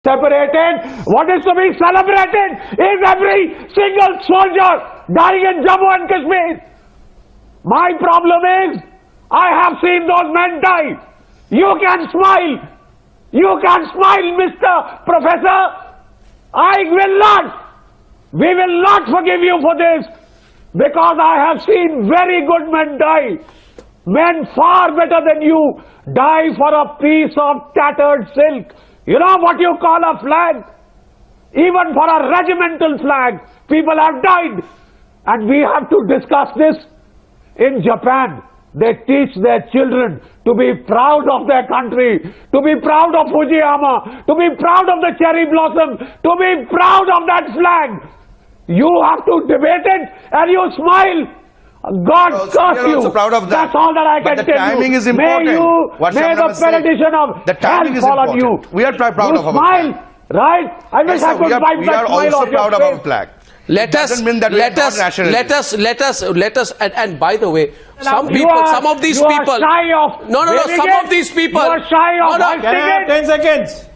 separated. What is to be celebrated is every single soldier dying in Jammu and Kashmir. My problem is, I have seen those men die. You can smile. You can smile, Mr. Professor. I will not. We will not forgive you for this, because I have seen very good men die. Men far better than you die for a piece of tattered silk. You know what you call a flag? Even for a regimental flag, people have died. And we have to discuss this. In Japan, they teach their children to be proud of their country, to be proud of Fujiyama, to be proud of the cherry blossom, to be proud of that flag. You have to debate it and you smile. God curse you. Also proud of that. That's all that I can tell you. But the timing is important. May the benediction of hell fall on you. We are proud of our smile, flag. Right? I wish I could wipe that smile off your face. We are also proud of our flag. Let us, and by the way, some of these people, some of these people, you are shy of Can I have 10 seconds?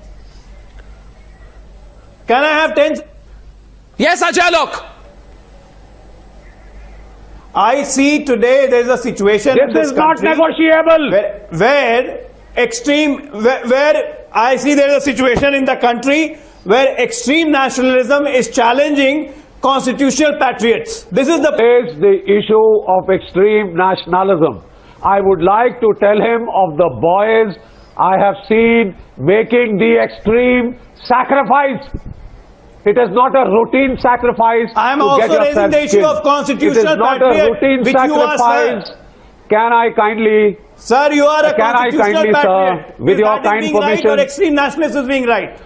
Can I have 10? Yes, Ajalok. I see today there is a situation in this is not country negotiable. Where I see there is a situation in the country where extreme nationalism is challenging constitutional patriots. This is the issue of extreme nationalism. I would like to tell him of the boys I have seen making the extreme sacrifice. It is not a routine sacrifice. I am also raising the issue of constitutional patriot. It is not a routine sacrifice. Can I kindly... Sir, you are a constitutional patriot. Sir, with your kind permission... Right or extreme nationalist is being right?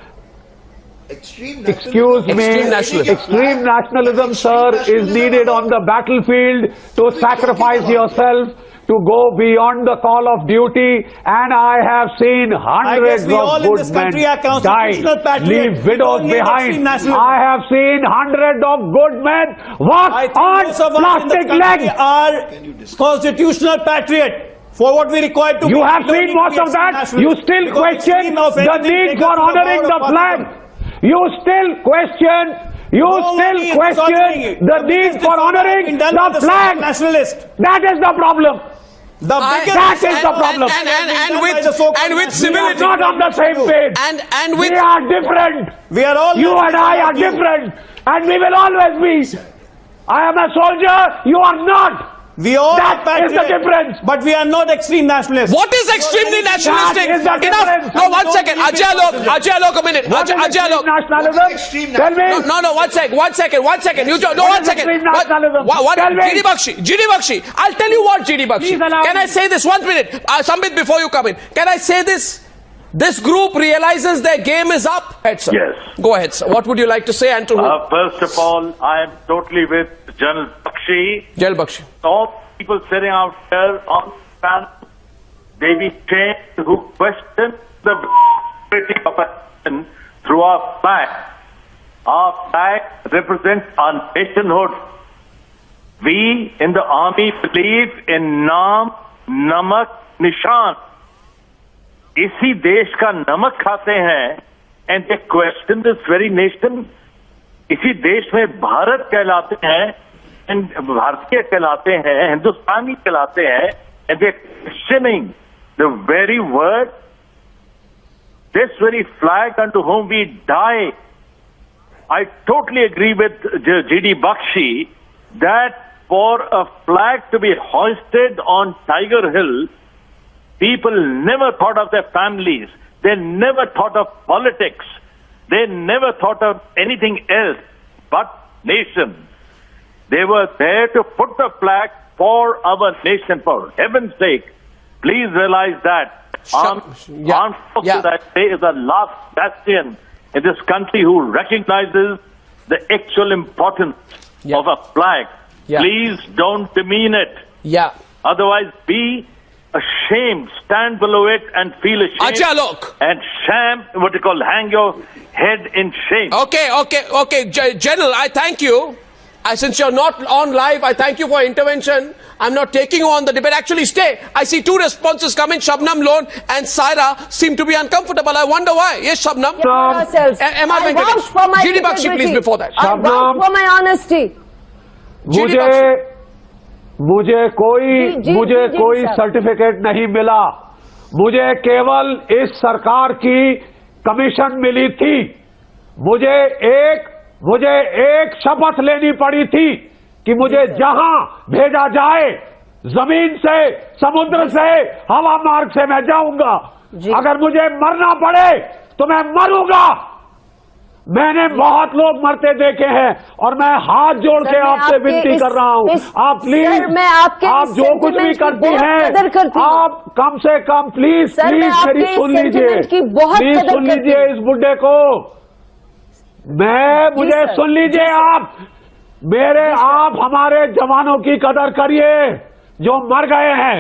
Excuse me, extreme nationalism, sir, is needed on the battlefield to sacrifice yourself, to go beyond the call of duty, and I have seen hundreds of good men die, leave widows behind. I have seen hundreds of good men walk on plastic legs. Are constitutional patriot. For what we require to... You have seen most of that. You still question the need for honoring the flag. You still question the need for honoring the flag. That is the problem. That is the problem. And with civility, not on the same page. And with, we are different. We are all. You and I are different, and we will always be. I am a soldier. You are not. We all that is the difference. But we are not extreme nationalists. What is extremely nationalistic? Enough. No, 1 second. Ajalok, a minute. Ajalok. Nationalism? Tell me. No, 1 second. You don't, no, 1 second. What? GD Bakshi. I'll tell you what, GD Bakshi. Can I say this 1 minute? Sambit, before you come in. Can I say this? This group realizes their game is up. Yes. Go ahead, sir. What would you like to say, and to whom? First of all, I am totally with General Bakshi. All people sitting out here on the panel, they be changed who question the validity of a nation through our flag. Our flag represents our nationhood. We in the army believe in Naam, Namak, Nishan. इसी देश का नमक खाते हैं and they question this very nation. इसी देश में भारत कहलाते हैं and भारतीय कहलाते हैं, हिंदुस्तानी कहलाते हैं, and they questioning the very word, this very flag unto whom we die. I totally agree with GD Bakshi that for a flag to be hoisted on Tiger Hill, people never thought of their families. They never thought of politics. They never thought of anything else but nation. They were there to put the flag for our nation, for heaven's sake. Please realize that. Armed forces, I say, is the last bastion in this country who recognizes the actual importance of a flag. Please don't demean it. Otherwise, be ashamed, stand below it and feel ashamed. And hang your head in shame. Okay. General, I thank you. Since you're not on live, I thank you for your intervention. I'm not taking you on the debate. Actually, stay. I see two responses coming. Shabnam Lone and Saira seem to be uncomfortable. I wonder why. Yes, Shabnam. I vouch for my GD Bakshi, please, before that. I vouch for my honesty. मुझे कोई certificate नहीं मिला. मुझे केवल इस सरकार की commission मिली थी. मुझे एक शपथ लेनी पड़ी थी कि मुझे जहां भेजा जाए, जमीन से, समुद्र से, हवा मार्ग से मैं जाऊंगा. अगर मुझे मरना पड़े तो मैं मरूंगा. मैंने बहुत लोग मरते देखे हैं और मैं हाथ जोड़ के आपसे विनती कर रहा हूं, आप प्लीज, आप जो कुछ भी करती हैं, आप कम से कम प्लीज मेरी सुन लीजिए, प्लीज सुन लीजिए इस बुड्ढे को. मुझे सुन लीजिए आप हमारे जवानों की कदर करिए जो मर गए हैं.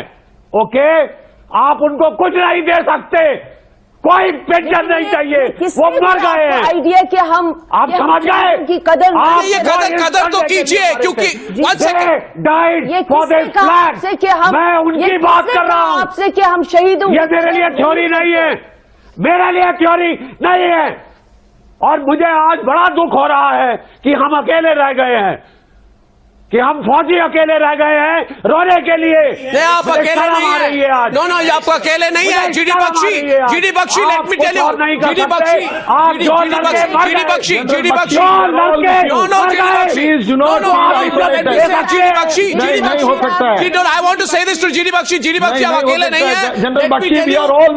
ओके, आप उनको कुछ नहीं दे सकते, कोई पेंशन नहीं चाहिए, वो मर गए हैं. आइडिया कि हम आप समझ गए की कदर, आप ये कदर तो कीजिए, क्योंकि डाइड फॉर दिस फ्लैग. मैं उनकी बात कर रहा हूं आपसे कि हम शहीद हुए. ये मेरे लिए थ्योरी नहीं है, मेरे लिए थ्योरी नहीं है. और मुझे आज बड़ा दुख हो रहा है कि हम अकेले रह गए हैं, कि हम फौजी अकेले रह गए हैं रोने के लिए. आप अकेले नहीं है. नो, आप अकेले नहीं है. GD Bakshi, let me tell you, GD Bakshi, I want to say this to GD Bakshi. GD Bakshi, आप अकेले नहीं है.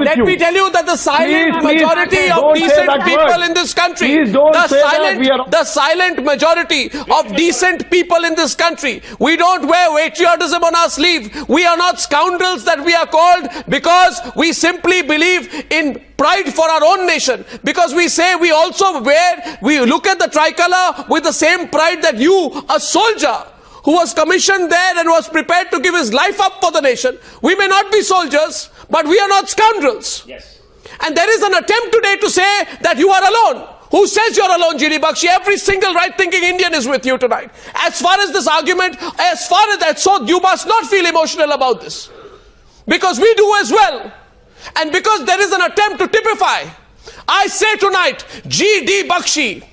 Let me tell you that the silent majority of decent people in this country, the silent majority of decent people in this country, we don't wear patriotism on our sleeve. We are not scoundrels that we are called because we simply believe in pride for our own nation, because we say we look at the tricolor with the same pride that you, a soldier who was commissioned there and was prepared to give his life up for the nation. We may not be soldiers, but we are not scoundrels. Yes. And there is an attempt today to say that you are alone. Who says you're alone, GD Bakshi? Every single right-thinking Indian is with you tonight. As far as this argument, so you must not feel emotional about this. Because we do as well. And because there is an attempt to typify, I say tonight, GD Bakshi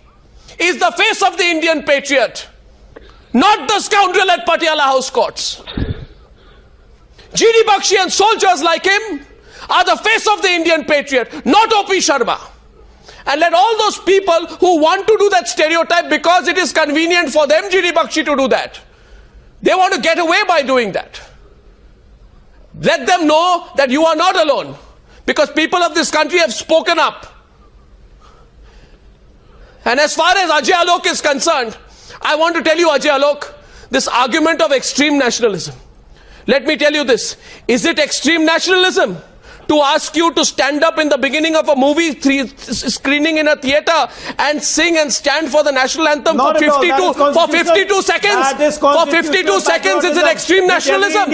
is the face of the Indian patriot, not the scoundrel at Patiala House Courts. GD Bakshi and soldiers like him are the face of the Indian patriot, not O.P. Sharma. And let all those people who want to do that stereotype because it is convenient for them, GD Bakshi, to do that. They want to get away by doing that. Let them know that you are not alone, because people of this country have spoken up. And as far as Ajay Alok is concerned, I want to tell you, Ajay Alok, this argument of extreme nationalism. Let me tell you this. Is it extreme nationalism to ask you to stand up in the beginning of a movie screening in a theater and sing and stand for the national anthem for 52 seconds? For 52 seconds, is it extreme nationalism?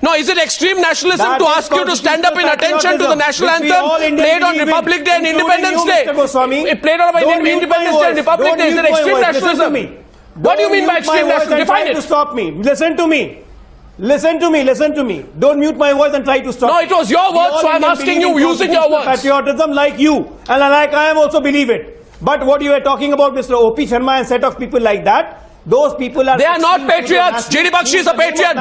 No, is it extreme nationalism to ask you to stand up in attention to the national anthem played on Republic Day and Independence Day? Played on Independence Day and Republic Day. Is it extreme nationalism? What do you mean by extreme nationalism? Define it. Stop me. Listen to me. Listen to me. Don't mute my voice and try to stop. No, it was your words, so I'm asking you using your words. Patriotism like you, and like I am also believe it. But what you are talking about, Mr. O.P. Sharma and set of people like that, those people are... They are not patriots. GD Bakshi is a patriot.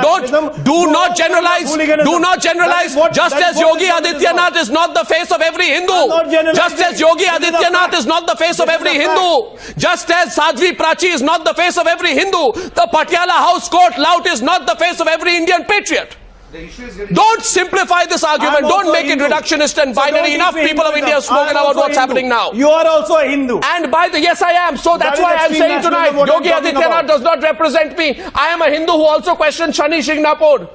Do not generalize. Do not generalize. Just as Yogi Adityanath is not the face of every Hindu. Just as Yogi Adityanath is not the face of every Hindu. Just as Sadhvi Prachi is not the face of every Hindu. The Patiala House Court lout is not the face of every Indian patriot. Don't simplify this argument. Don't make it reductionist and binary. Enough people of India have spoken about what's happening now. You are also a Hindu. And yes, I am. So that's why I'm saying tonight, Yogi Adityanath does not represent me. I am a Hindu who also questioned Shani Shingnapur.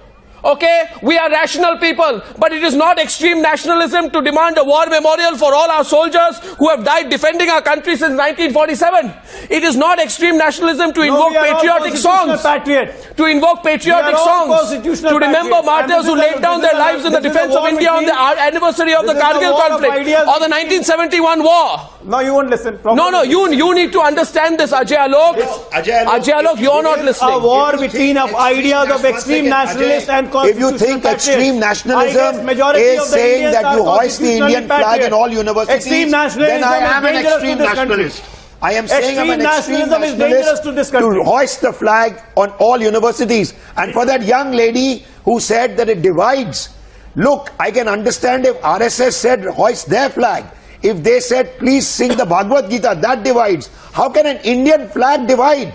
Okay, we are rational people, but it is not extreme nationalism to demand a war memorial for all our soldiers who have died defending our country since 1947. It is not extreme nationalism to invoke patriotic songs. To invoke patriotic songs. To remember martyrs who laid down their lives in the defense of India on the anniversary of the Kargil conflict or the 1971 war. No, you won't listen. No, you need to understand this, Ajay Alok. Ajay Alok, you're not listening. A war between ideas of extreme nationalists and if you think extreme nationalism is saying that you hoist the Indian flag in all universities, then I am an extreme nationalist. I am saying I'm an extreme nationalist to hoist the flag on all universities. And for that young lady who said that it divides, look, I can understand if RSS said hoist their flag. If they said please sing the Bhagavad Gita, that divides. How can an Indian flag divide?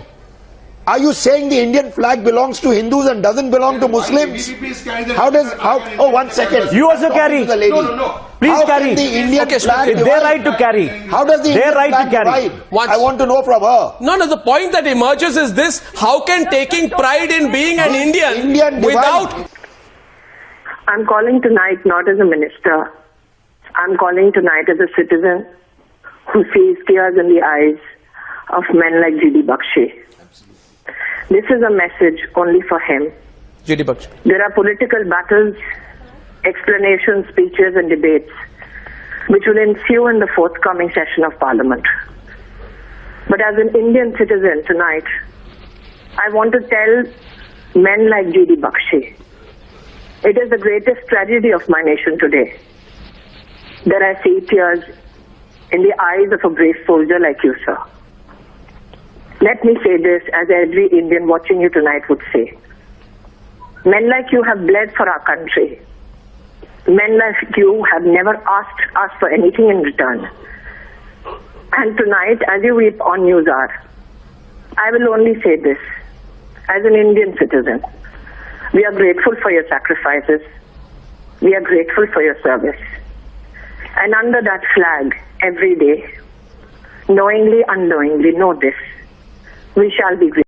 Are you saying the Indian flag belongs to Hindus and doesn't belong to Muslims? Oh, 1 second. You also carry. No. Please carry. The Indian flag it's their right to carry. How does the Indian flag divide? I want to know from her. No, the point that emerges is this: how can taking pride in being an Indian without... I'm calling tonight not as a minister. I'm calling tonight as a citizen who sees tears in the eyes of men like G.D. Bakshi. This is a message only for him. G.D. Bakshi. There are political battles, explanations, speeches and debates which will ensue in the forthcoming session of Parliament. But as an Indian citizen tonight, I want to tell men like G.D. Bakshi, it is the greatest tragedy of my nation today that I see tears in the eyes of a brave soldier like you, sir. Let me say this as every Indian watching you tonight would say. Men like you have bled for our country. Men like you have never asked us for anything in return. And tonight, as you weep on Newshour, I will only say this. As an Indian citizen, we are grateful for your sacrifices. We are grateful for your service. And under that flag, every day, knowingly, unknowingly, know this. We shall be great.